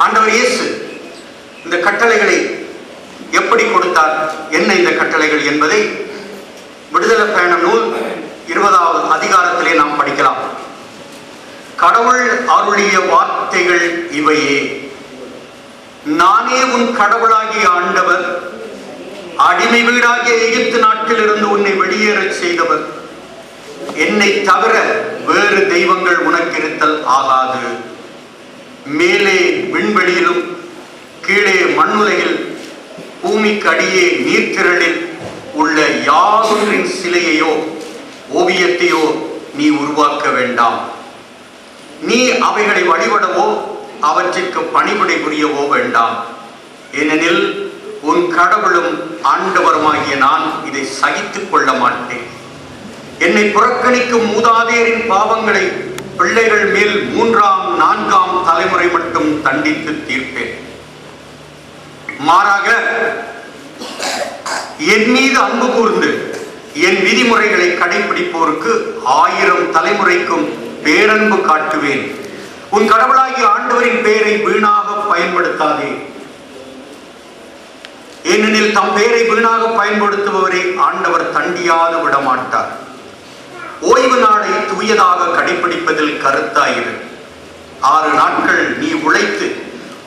ஆண்டவர் இயேசு இந்த கட்டளைகளை எப்படி கொடுத்தார், என்ன இந்த கட்டளைகள் என்பதை விடுதலை பயண நூல் 20வது அதிகாரத்திலே நாம் படிக்கலாம். கடவுள் அருளிய வார்த்தைகள் இவையே: நானே உன் கடவுளாகிய ஆண்டவர், அடிமை வீடாகிய எகிப்து நாட்டில் இருந்து உன்னை வெளியேறச் செய்தவர். என்னை தவிர வேறு தெய்வங்கள் உனக்கு இருத்தல் ஆகாது. மேலே விண்வெளியிலும் கீழே மண்ணுலகில் பூமிக்கு அடியே நீர்த்திரளில் உள்ள யாதொன்றின் சிலையையோ ஓவியத்தையோ நீ உருவாக்க வேண்டாம். நீ அவைகளை வழிபடவோ அவற்றிற்கு பணிபுடை புரியவோ வேண்டாம். ஏனெனில் உன் கடவுளும் ஆண்டவருமாகிய நான் இதை சகித்துக் கொள்ள மாட்டேன். என்னை புறக்கணிக்கும் மூதாதையரின் பாவங்களை பிள்ளைகள் மேல் 3ஆம் 4ஆம் தலைமுறை மட்டும் தண்டித்து தீர்ப்பேன். மாறாக என் மீது அன்பு கூர்ந்து என் விதிமுறைகளை கடைபிடிப்போருக்கு 1000 தலைமுறைக்கும் பேரன்பு காட்டுவேன். உன் கடவுளாகிய ஆண்டவரின் பெயரை வீணாக பயன்படுத்தாதே. ஏனெனில் தம் பெயரை வீணாக பயன்படுத்துபவரை ஆண்டவர் தண்டியாது விடமாட்டார். ஓய்வு நாளை தூயதாக கடைபிடிப்பதில் கருத்தாயிரு. 6 நாட்கள் நீ உழைத்து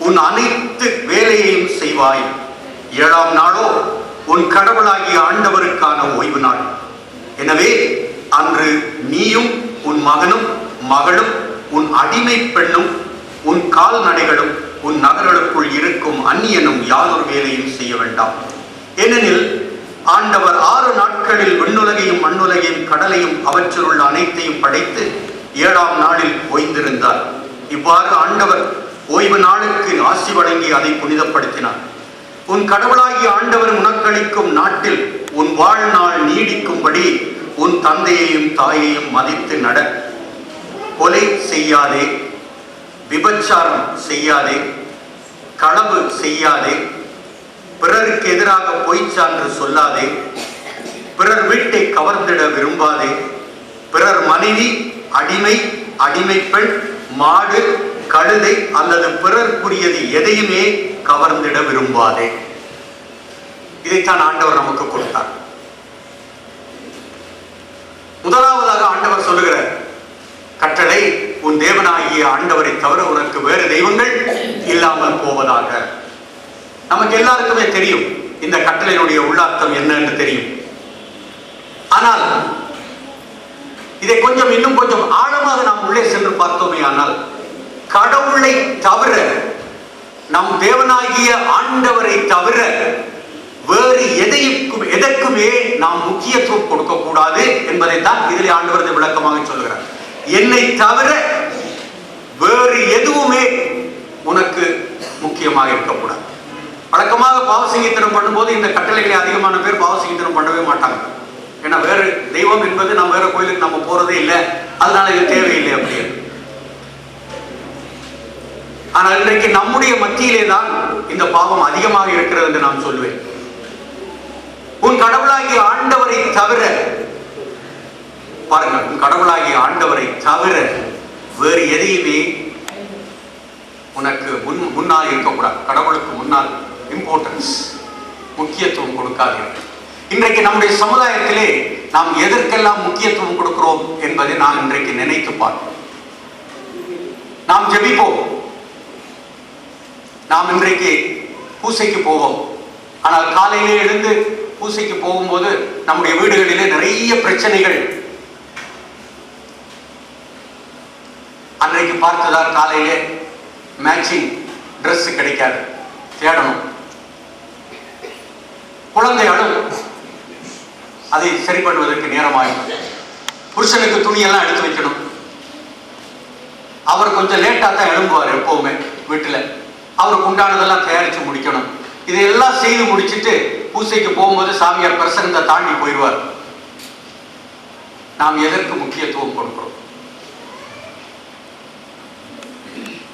உன் அனைத்து வேலையையும் செய்வாய். 7ஆம் நாளோ உன் கடவுளாகிய ஆண்டவருக்கான ஓய்வு நாள். எனவே அன்று நீயும் உன் மகனும் மகளும் உன் அடிமை பெண்ணும் உன் கால்நடைகளும் உன் நகர்களுக்குள் இருக்கும் அந்நியனும் யாதொரு வேலையும் செய்ய வேண்டாம். ஏனெனில் ஆண்டவர் 6 நாட்களில் விண்ணுலகையும் மண்ணுலகையும் கடலையும் அவற்றில் உள்ள அனைத்தையும் படைத்து 7ஆம் நாளில் ஓய்ந்திருந்தார். இவ்வாறு ஆண்டவர் ஓய்வு நாளுக்கு ஆசி வழங்கி அதை புனிதப்படுத்தினார். உன் கடவுளாகிய ஆண்டவர் உனக்களிக்கும் நாட்டில் உன் வாழ்நாள் நீடிக்கும்படி உன் தந்தையையும் தாயையும் மதித்து நட. கொலை செய்யாதே, விபச்சாரம் செய்யாதே, களவு செய்யாதே, பிறருக்கு எதிராக பொய் சான்று சொல்லாதே, பிறர் வீட்டை கவர்ந்திட விரும்பாதே, பிறர் மனைவி, அடிமை, அடிமை பெண், மாடு, கழுதை அல்லது பிறர்க்குரியது எதையுமே கவர்ந்திட விரும்பாதே. இதைத்தான் ஆண்டவர் நமக்கு கொடுத்தார். முதலாவதாக ஆண்டவர் சொல்லுகிற கட்டளை, உன் தேவனாகிய ஆண்டவரை தவிர உனக்கு வேறு தெய்வங்கள் இல்லாமல் போவதாக. நமக்கு எல்லாருக்குமே தெரியும் இந்த கட்டளையினுடைய உள்ளார்த்தம் என்ன என்று தெரியும். ஆனால் இதை இன்னும் கொஞ்சம் ஆழமாக நாம் உள்ளே சென்று பார்த்தோமே ஆனால், கடவுளை தவிர, நம் தேவனாகிய ஆண்டவரை தவிர வேறு எதற்குமே நாம் முக்கியத்துவம் கொடுக்க கூடாது என்பதைத்தான் இதில் ஆண்டவர் விளக்கமாக சொல்கிறார். என்னை தவிர வேறு எதுவுமே உனக்கு முக்கியமாக இருக்கக்கூடாது. வழக்கமாக பாவசங்கீர்த்தனம் பண்ணும்போது இந்த கட்டளைகளை அதிகமான பேர் பாவசங்கீர்த்தனம் பண்ணவே மாட்டாங்க. ஏன்னா வேறு தெய்வம் என்பது நம்ம வேற கோயிலுக்கு நம்ம போறதே இல்லை, அதனால இது தேவையில்லை அப்படின்னு. ஆனால் இன்றைக்கு நம்முடைய மத்தியிலே தான் இந்த பாவம் அதிகமாக இருக்கிறது என்று நான் சொல்வேன். உன் கடவுளாகிய ஆண்டவரை தவிர, பாருங்கள், உன் கடவுளாகிய ஆண்டவரை தவிர வேறு எதையுமே உனக்கு முன்னால் இருக்கக்கூடாது. கடவுளுக்கு முன்னால் இம்பார்ட்டன்ஸ், முக்கியத்துவம் கொடுக்காதீர்கள். இன்றைக்கு நம்முடைய சமுதாயத்திலே நாம் எதற்கெல்லாம் முக்கியத்துவம் கொடுக்கிறோம் என்பதை நான் இன்றைக்கு நினைத்து பார்ப்போம். நாம் ஜெபிப்போம், நாம் இன்றைக்கு பூசைக்கு போவோம். ஆனால் காலையிலே எழுந்து பூசைக்கு போகும்போது நம்முடைய வீடுகளிலே நிறைய பிரச்சனைகள். அன்றைக்கு பார்த்ததால் காலையிலே மேட்சிங் ட்ரெஸ் கிடைக்காது, தேடணும். குழந்தைகளும் அதை சரி பண்ணுவதற்கு நேரமாகும். புருஷனுக்கு துணியெல்லாம் எடுத்து வைக்கணும். அவர் கொஞ்சம் லேட்டாக தான் எழும்புவார் எப்பவுமே வீட்டில். அவருக்கு உண்டானதெல்லாம் தயாரித்து முடிக்கணும். இதையெல்லாம் செய்து முடிச்சுட்டு பூசைக்கு போகும்போது சாமியார் பிரசங்கத்தை தாண்டி போயிடுவார். நாம் எதற்கு முக்கியத்துவம் கொடுக்கிறோம்?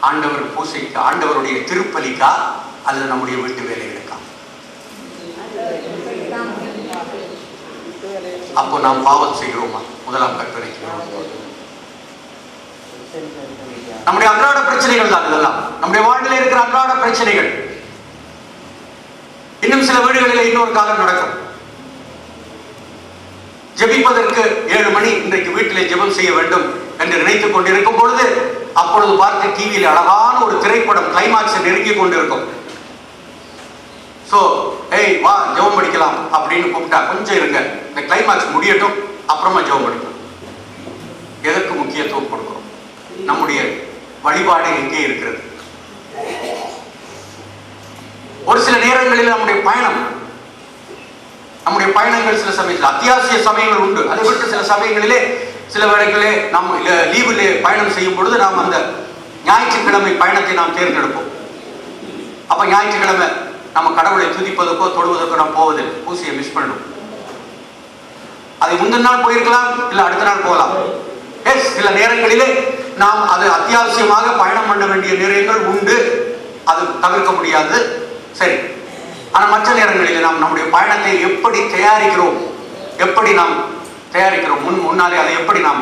ஆண்டவர் பூசைக்கு, ஆண்டவருடைய திருப்பலிக்கா அல்லது நம்முடைய வீட்டு வேலைகளுக்கா? அப்போ நாம் பாவம் செய்கிறோமா? முதலாம் கற்பனைக்கு நம்முடைய அன்றாட பிரச்சனைகள் தான் இதெல்லாம். நம்முடைய வாழ்வில் இருக்கிற அன்றாட பிரச்சனைகள். இன்னும் சில வீடுகளில் இன்னொரு காலம் நடக்கும். ஜெபிப்பதற்கு 7 மணி இன்றைக்கு வீட்டிலே ஜெபம் செய்ய வேண்டும் என்று நினைத்துக் கொண்டிருக்கும் பொழுது அப்பொழுது பார்த்து டிவியில் அழகான ஒரு திரைப்படம் கிளைமாக்ஸ் நெருங்கி கொண்டிருக்கும். சோ ஏய் வா ஜெபம் படிக்கலாம் அப்படின்னு கூப்பிட்டா கொஞ்சம் இருங்க, இந்த கிளைமாக்ஸ் முடியட்டும் அப்புறமா ஜெபம் படிக்கலாம். எதற்கு முக்கியத்துவம் கொடுக்கிறோம்? நம்முடைய வழிபாடு எங்கே இருக்கிறது? ஒரு சில நேரங்களில் நம்முடைய பயணங்கள் சில சமயத்தில் அத்தியாவசிய சமயங்கள் உண்டு. அதை விட்டு சில சமயங்களிலே சில வேளைகளிலே நாம் லீவிலே பயணம் செய்யும் பொழுது நாம் அந்த ஞாயிற்றுக்கிழமை பயணத்தை நாம் தேர்ந்தெடுப்போம். அப்ப ஞாயிற்றுக்கிழமை நம்ம கடவுளை துதிப்பதற்கோ தொழுவதற்கோ நாம் போவதில்லை, பூசையை மிஸ் பண்ணும். அதை முந்தின நாள் போயிருக்கலாம், இல்ல அடுத்த நாள் போகலாம். சில நேரங்களிலே நாம் அது அத்தியாவசியமாக பயணம் பண்ண வேண்டிய நேரங்கள் உண்டு, அது தவிர்க்க முடியாது. சரி, ஆனால் மற்ற நேரங்களில் நாம் நம்முடைய பயணத்தை எப்படி தயாரிக்கிறோம், முன்னாலே அதை எப்படி நாம்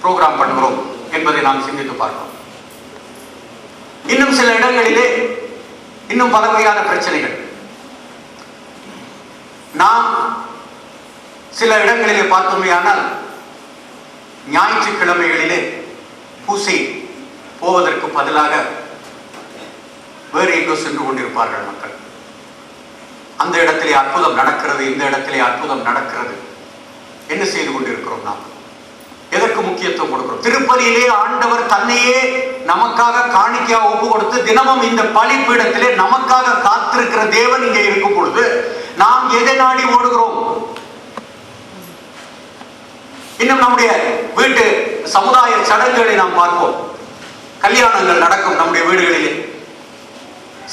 ப்ரோக்ராம் பண்ணுகிறோம் என்பதை நாம் சிந்தித்து பார்க்கிறோம். இன்னும் சில இடங்களிலே இன்னும் பல வகையான பிரச்சனைகள். நாம் சில இடங்களிலே பார்த்தோமேயானால் ஞாயிற்றுக்கிழமைகளிலே பூசை போவதற்கு பதிலாக வேறு எங்கோ சென்று கொண்டிருப்பார்கள் மக்கள். அந்த இடத்திலே அற்புதம் நடக்கிறது, இந்த இடத்திலே அற்புதம் நடக்கிறது. என்ன செய்து கொண்டிருக்கிறோம்? நாம் எதற்கு முக்கியத்துவம் கொடுக்கிறோம்? திருப்பலியிலே ஆண்டவர் தன்னையே நமக்காக காணிக்கையா ஒப்பு கொடுத்து தினமும் இந்த பலிப்பீடத்திலே நமக்காக காத்திருக்கிற தேவன் இங்கே இருக்கும் பொழுது நாம் எதை நாடி ஓடுகிறோம்? இன்னும் நம்முடைய வீட்டு சமுதாய சடங்குகளை நாம் பார்ப்போம். கல்யாணங்கள் நடக்கும் நம்முடைய வீடுகளிலே.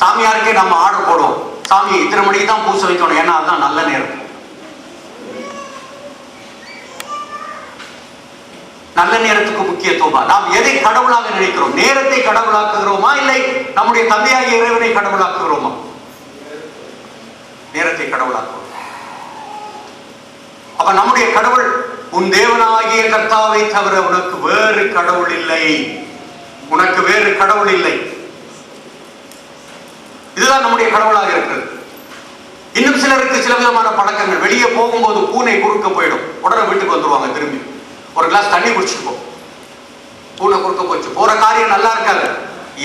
சாமியாருக்கே நம்ம ஆர்டர் போடுவோம், சாமியை இத்தனை மணிக்கு தான் பூசை வைக்கணும், ஏன்னா அதுதான் நல்ல நேரம். நல்ல நேரத்துக்கு முக்கியத்துவமா? நாம் எதை கடவுளாக நினைக்கிறோம்? நேரத்தை கடவுளாக்குகிறோமா, இல்லை நம்முடைய தந்தையாகிய இறைவனை கடவுளாக்குகிறோமா? நேரத்தை கடவுளாக்குகிறோம். அப்ப நம்முடைய கடவுள், உன் தேவனாகிய கர்த்தாவை தவிர உனக்கு வேறு கடவுள் இல்லை, உனக்கு வேறு கடவுள் இல்லை. இதுதான் நம்முடைய கடவுளாக இருக்கிறது. இன்னும் சிலருக்கு சில விதமான பழக்கங்கள். வெளியே போகும்போது பூனை குறுக்க போயிடும், உடனே வீட்டுக்கு வந்துருவாங்க, திரும்பி ஒரு கிளாஸ் தண்ணி குடிச்சுட்டு போ. பூனை குறுக்க போச்சு, போற காரியம் நல்லா இருக்காது.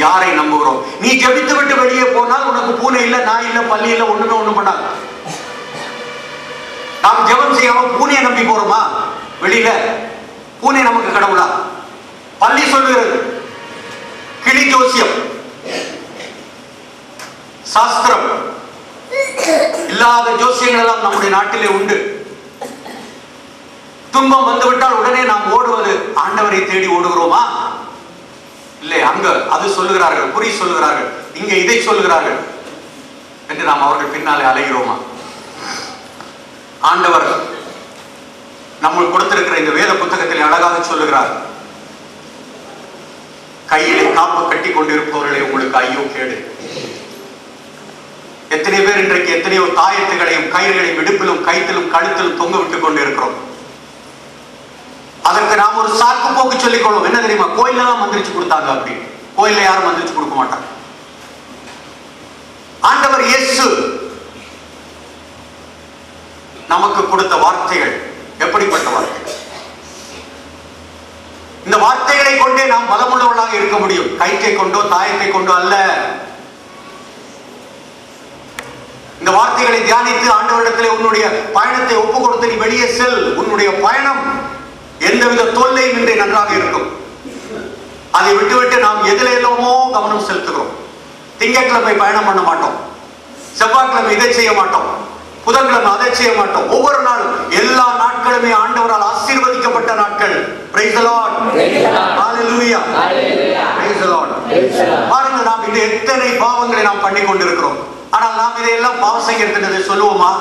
யாரை நம்புகிறோம்? நீ ஜெபித்து விட்டு வெளியே போனால் உனக்கு பூனை இல்ல, நாய் இல்ல, பள்ளி இல்ல, ஒண்ணும் பண்ணாது. நாம் ஜெபம் செய்யாம பூனையை நம்பி போறோமா? வெளியில பூனை நமக்கு கடவுளா? பள்ளி சொல்லுகிறது, கிளி ஜோசியம், சாஸ்திரம் இல்லாத ஜோசியங்கள் எல்லாம் நம்முடைய நாட்டிலே உண்டு. துன்பம் வந்துவிட்டால் உடனே நாம் ஓடுவது ஆண்டவரை தேடி ஓடுகிறோமா? இல்லை, அங்க அது சொல்லுகிறார்கள், குறி சொல்லுகிறார்கள், இங்க இதை சொல்லுகிறார்கள் என்று நாம் அவர்கள் பின்னாலே அலைகிறோமா? ஆண்டவர் நம்ம கொடுத்திருக்கிற இந்த வேத புத்தகத்தில் அழகாக சொல்லுகிறார், கையிலே காப்பு கட்டி கொண்டிருப்பவர்களே உங்களுக்கு ஐயோ கேடு. எத்தனை பேர் இன்றைக்கு எத்தனையோ தாயத்துகளையும் கயிறுகளையும் இடுப்பிலும் கைத்திலும் கழுத்திலும் தொங்க விட்டுக் கொண்டிருக்கிறோம். அதற்கு நாம் ஒரு சாக்கு போக்கு சொல்லிக் கொள்வோம். என்ன தெரியுமா? கோயில்ல தான் மந்திரிச்சு கொடுத்தாங்க. அப்படி கோயில்ல யாரும் மந்திரிச்சு கொடுக்க மாட்டாங்க. ஆண்டவர் இயேசு நமக்கு கொடுத்த வார்த்தைகள் எப்படிப்பட்ட வார்த்தைகள்? இந்த வார்த்தைகளை கொண்டே நாம் பலமுள்ளவர்களாக இருக்க முடியும். கயிற்றை கொண்டோ தாயத்தை கொண்டோ அல்ல. இந்த வார்த்தைகளை தியானித்து ஆண்டவரிடத்திலே உன்னுடைய பயணத்தை ஒப்பு கொடுத்து நீ வெளியே செல். உன்னுடைய பயணம் எந்தவித தொல்லையும் இன்றி நன்றாக இருக்கும். அதை விட்டுவிட்டு நாம் எதில எல்லாமோ கவனம் செலுத்துகிறோம். திங்கட்கிழமை பயணம் பண்ண மாட்டோம், செவ்வாய்க்கிழமை இதை செய்ய மாட்டோம், புதன்கிழமை அதை செய்ய மாட்டோம். ஒவ்வொரு நாளும் எல்லா நாட்களுமே ஆண்டவரால் ஆசீர்வதிக்கப்பட்ட நாட்கள். Praise the Lord. Hallelujah. Praise the Lord. பாருங்கள், நாம் இந்த எத்தனை பாவங்களை நாம் பண்ணி கொண்டிருக்கிறோம். ஆனால் நாம் இதையெல்லாம் பாவம் செய்கிறதை சொல்லுவோமா?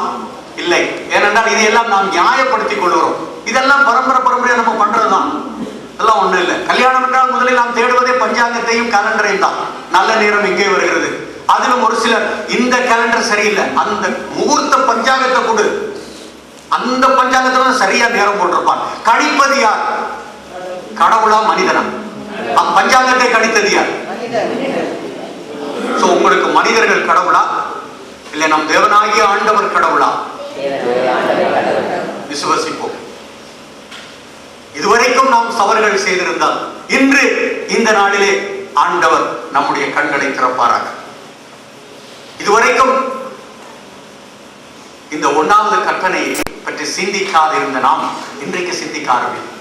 இல்லை. ஏனென்றால் இதையெல்லாம் நாம் நியாயப்படுத்திக் கொள்கிறோம். இதெல்லாம் பரம்பரையா நம்ம பண்றதுதான். எல்லாம் ஒண்ணு இல்லை. கல்யாணம் என்றால் முதலில் நாம் தேடுவதே பஞ்சாங்கத்தையும் கேலண்டரையும் தான். நல்ல நேரம் இங்கே வருகிறது. அதிலும் ஒரு சிலர் இந்த கேலண்டர் சரியில்லை, அந்த முகூர்த்த பஞ்சாங்கத்தை கொடு, அந்த பஞ்சாங்கத்துல சரியா நேரம் போட்டிருப்பான். கணிப்பது யார்? கடவுளா மனிதனா? பஞ்சாங்கத்தை கணித்தது யார்? மனிதர்கள் கடவுளா இல்லை நம் தேவனாகிய ஆண்டவர் கடவுளா? விசுவசிப்போம். இதுவரைக்கும் நாம் தவறுகள் செய்திருந்தால் இன்று இந்த நாளிலே ஆண்டவர் நம்முடைய கண்களை திறப்பாராக. இதுவரைக்கும் இந்த 1வது கற்பனையை பற்றி சிந்திக்காது இருந்த நாம் இன்றைக்கு சிந்திக்க ஆரம்பிக்கும்.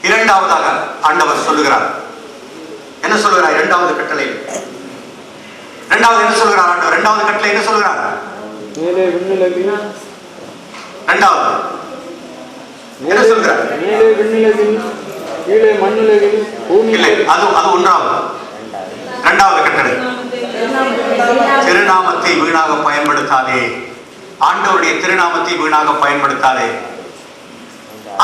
2வதாக ஆண்டவர் சொல்லுகிறார். என்ன சொல்லுகிறார்? 2வது கட்டளை 2வது என்ன சொல்லுகிறார் ஆண்டவர்? 2வது கட்டளை என்ன சொல்லுகிறார்? மேலே விண்ணுலகில் 2வது என்ன சொல்லுகிறார்? மேலே விண்ணுலகில் கீழே மண்ணுலகில் பூமி இல்லை, அது 1வது. 2வது கட்டளை திருநாமத்தை வீணாக பயன்படுத்தாதே. ஆண்டவருடைய திருநாமத்தை வீணாக பயன்படுத்தாதே.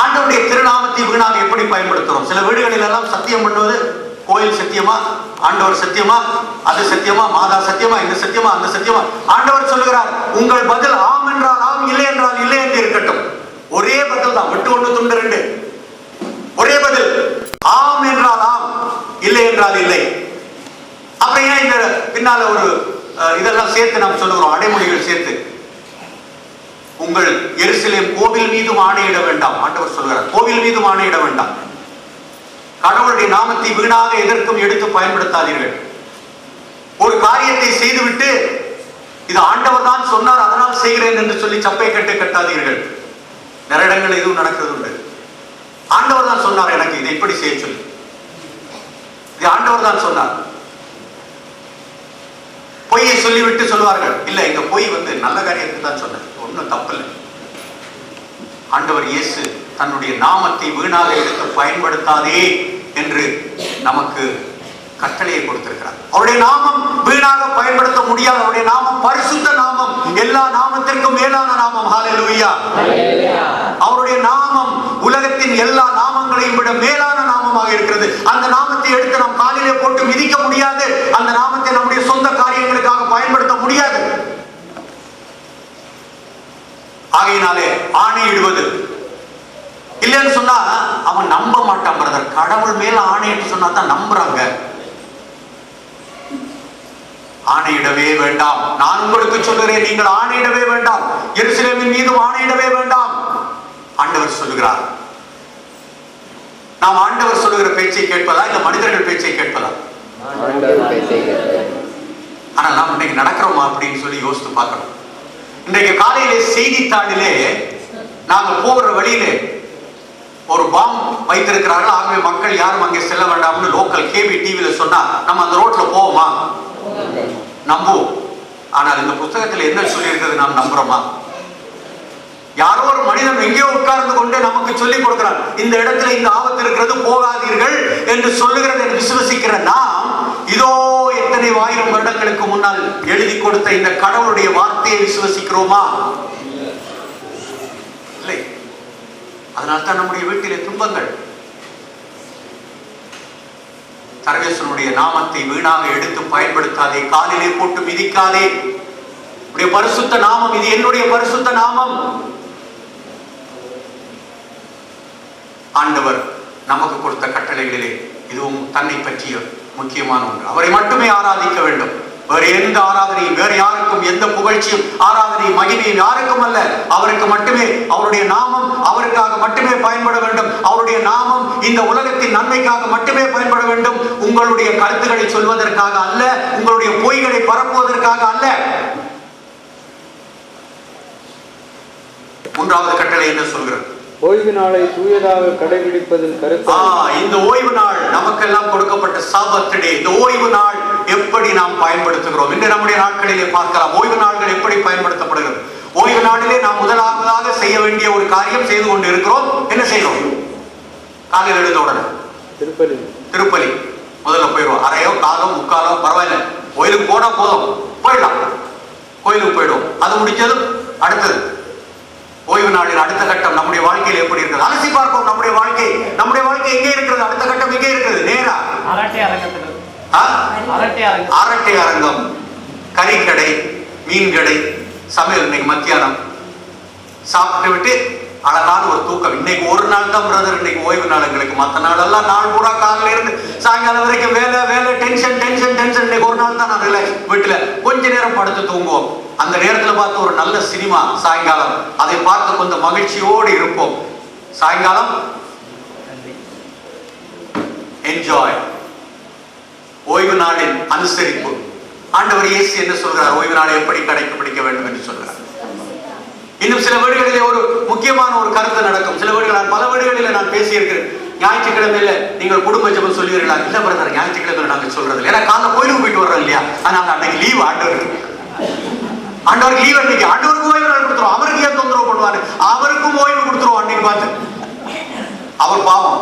ஆண்டவருடைய திருநாமத்தை வீணாக எப்படி பயன்படுத்துறோம்? சில வீடுகளில் எல்லாம் சத்தியம் பண்ணுவது, கோயில் சத்தியமா, ஆண்டவர் சத்தியமா, அது சத்தியமா, மாதா சத்தியமா, இந்த சத்தியமா, அந்த சத்தியமா. ஆண்டவர் சொல்லுகிறார், உங்கள் பதில் ஆம் என்றால் ஆம், இல்லை என்றால் இல்லை என்று இருக்கட்டும். ஒரே பதில் தான், விட்டு 1 துண்டு 2. ஒரே பதில், ஆம் என்றால் ஆம், இல்லை என்றால் இல்லை. அப்ப ஏன் இந்த பின்னால ஒரு இதெல்லாம் சேர்த்து நாம் சொல்லுகிறோம், அடைமொழிகள் சேர்த்து? உங்கள் எருசலேம் கோவில் மீதும் ஆணையிட வேண்டாம். ஆண்டவர் சொல்கிறார், கோவில் மீதும் ஆணையிட வேண்டாம். கடவுளுடைய நாமத்தை வீணாக எதற்கும் எடுத்து பயன்படுத்தாதீர்கள். ஒரு காரியத்தை செய்துவிட்டு இது ஆண்டவர் தான் சொன்னார் அதனால் செய்கிறேன் என்று சொல்லி சப்பை கட்டு கட்டாதீர்கள். நிறைய இடங்கள் எதுவும் நடக்கிறது உண்டு. ஆண்டவர் தான் சொன்னார் எனக்கு இதை இப்படி செய்ய சொல்லி, இது ஆண்டவர் தான் சொன்னார். பொய்யை சொல்லிவிட்டு சொல்வார்கள், இல்ல இந்த பொய் நல்ல காரியத்துக்கு தான் சொன்னேன், ஒன்றும் தப்பு இல்லை. ஆண்டவர் இயேசு தன்னுடைய நாமத்தை வீணாக எடுத்து பயன்படுத்தாதே என்று நமக்கு கட்டளையை கொடுத்திருக்கிறார். அவருடைய நாமம் வீணாக பயன்படுத்த முடியாது. அவருடைய நாமம் பரிசுத்த நாமம், எல்லா நாமத்திற்கும் மேலான நாமம். ஹல்லேலூயா. அவருடைய நாமம் உலகத்தின் எல்லா நாமங்களையும் விட மேலான நாமமாக இருக்கிறது. அந்த நாமத்தை எடுத்து நாம் காலிலே போட்டு மிதிக்க முடியாது. அந்த நாமத்தை நம்முடைய சொந்த காரியங்களுக்காக பயன்படுத்த முடியாது. ஆகையினாலே ஆணையிடுவது இல்லைன்னு சொன்னா அவன் நம்ப மாட்டான். பிரதர், கடவுள் மேல ஆணையிட்டு சொன்னா தான் நம்புறாங்க. ஆணையிடவே வேண்டாம். நான் உங்களுக்கு சொல்லுகிறேன், நீங்கள் ஆணையிடவே வேண்டாம். எருசலேமின் மீதும் ஆணையிடவே வேண்டாம். ஆண்டவர் சொல்லுகிறார். நாம் ஆண்டவர் சொல்லுகிற பேச்சை கேட்பதா இல்ல மனிதர்கள் பேச்சை கேட்பதா? ஆனா நாம் இன்னைக்கு நடக்கிறோமா அப்படின்னு சொல்லி யோசித்து பார்க்கணும். இன்றைக்கு காலையிலே செய்தித்தாளிலே நாங்க போகிற வழியிலே ஒரு பாம் வைத்திருக்கிறார்கள், ஆகவே மக்கள் யாரும் அங்கே செல்ல வேண்டாம்னு லோக்கல் கேபி டிவியில சொன்னா நம்ம அந்த ரோட்ல போவோமா? நம்புவோம். ஆனால் இந்த புத்தகத்தில் என்ன சொல்லி இருக்கிறது நாம் நம்புறோமா? யாரோ ஒரு மனிதன் எங்கேயோ உட்கார்ந்து கொண்டு நமக்கு சொல்லிக் கொடுக்கிறார், இந்த இடத்துல இந்த ஆபத்து இருக்கிறது, போகாதீர்கள் என்று சொல்லுகிறது என்று விசுவசிக்கிற நாம் இதோ எத்தனை 1000 வருடங்களுக்கு முன்னால் எழுதி கொடுத்த இந்த கடவுளுடைய வார்த்தையை விசுவசிக்கிறோமா? இல்லை. அதனால்தான் நம்முடைய வீட்டிலே துன்பங்கள். சர்வேஸ்வரனுடைய நாமத்தை வீணாக எடுத்து பயன்படுத்தாதே, காலிலே போட்டு மிதிக்காதே. பரிசுத்த நாமம் இது, என்னுடைய பரிசுத்த நாமம். ஆண்டவர் நமக்கு கொடுத்த கட்டளைகளிலே இதுவும் தன்னை பற்றிய முக்கியமான ஒன்று. அவரை மட்டுமே ஆராதிக்க வேண்டும். வேறு எந்த ஆராதனையும், வேறு யாருக்கும் எந்த புகழ்ச்சியும், ஆராதனையும், மகிமையும் யாருக்கும் அல்ல. அவருக்கு மட்டுமே, அவருடைய நாமம் அவருக்காக மட்டுமே பயன்பட வேண்டும். அவருடைய நாமம் இந்த உலகத்தின் நன்மைக்காக மட்டுமே பயன்பட வேண்டும். உங்களுடைய கருத்துக்களை சொல்வதற்காக அல்ல, உங்களுடைய பொய்களை பரப்புவதற்காக அல்ல. 3வது கட்டளை என்ன சொல்கிறது? ஓய்வு நாளை தூயதாக கடைபிடிப்பதின் கருத்து. இந்த ஓய்வு நாள் நமக்கெல்லாம் கொடுக்கப்பட்ட சாபத் டே. இந்த ஓய்வு நாள் எப்படி நாம் பயன்படுத்துகிறோம் என்று நம்முடைய நாட்களிலே பார்க்கலாம். ஓய்வு நாள்கள் எப்படி பயன்படுத்தப்படுகிறது? ஓய்வு நாளிலே நாம் முதலாவதாக செய்ய வேண்டிய ஒரு காரியம் செய்து கொண்டு இருக்கிறோம். என்ன செய்யணும்? காலையில் எழுந்த உடனே திருப்பலி முதல்ல போயிடுவோம். அரையோ காலோ முக்காலோ பரவாயில்ல, கோயிலுக்கு போனா போதும், போயிடலாம், கோயிலுக்கு போயிடுவோம். அது முடிஞ்சதும் அடுத்தது ஓய்வு நாளின் அடுத்த கட்டம் நம்முடைய வாழ்க்கையில் எப்படி இருக்கிறது அலசி பார்ப்போம். நம்முடைய வாழ்க்கை எங்கே இருக்கிறது? அடுத்த கட்டம் எங்கே இருக்கிறது? நேரா அரட்டை அரங்கம், கறிக்கடை, மீன் கடை, சமையல். இன்னைக்கு மத்தியானம் சாப்பிட்டு விட்டு அழகான ஒரு தூக்கம். இன்னைக்கு ஒரு நாள் தான் பிரதர், இன்னைக்கு ஓய்வு நாள் எங்களுக்கு. மற்ற நாள் எல்லாம் நாள் பூரா காலையில இருந்து சாயங்காலம் வரைக்கும் வேலை வேலை, டென்ஷன் டென்ஷன் டென்ஷன். இன்னைக்கு ஒரு நாள் தான் நான் ரிலாக்ஸ், வீட்டுல கொஞ்ச நேரம் படுத்து தூங்குவோம். அந்த நேரத்துல பார்த்து ஒரு நல்ல சினிமா சாயங்காலம், அதை பார்த்து கொஞ்சம் மகிழ்ச்சியோடு இருப்போம். சாயங்காலம் என்ஜாய். ஓய்வு நாளின் அனுசரிப்பு. ஆண்டவர் இயேசு என்ன சொல்றார்? ஓய்வு நாளை எப்படி கடைபிடிக்க வேண்டும் என்று சொல்றார். இன்னும் சில வீடுகளிலே ஒரு முக்கியமான ஒரு கருத்து நடக்கும். சில வீடுகள், பல வீடுகளில் நான் பேசியிருக்கிறேன். ஞாயிற்றுக்கிழமையில நீங்கள் குடும்ப ஜெபம் சொல்லுவீர்களா? இல்ல பிரதர், ஞாயிற்றுக்கிழமையில நாங்கள் சொல்றது ஏன்னா காலைல கோயிலுக்கு போயிட்டு வர்றோம் இல்லையா, அதனால அன்னைக்கு லீவ். ஆண்டவருக்கு லீவ் அன்னைக்கு. ஆண்டவருக்கு ஓய்வு நாள் கொடுத்துருவோம். அவருக்கு ஏன் தொந்தரவு பண்ணுவாரு? அவருக்கும் ஓய்வு கொடுத்துருவோம் அன்னைக்கு பார்த்து. அவர் பாவம்,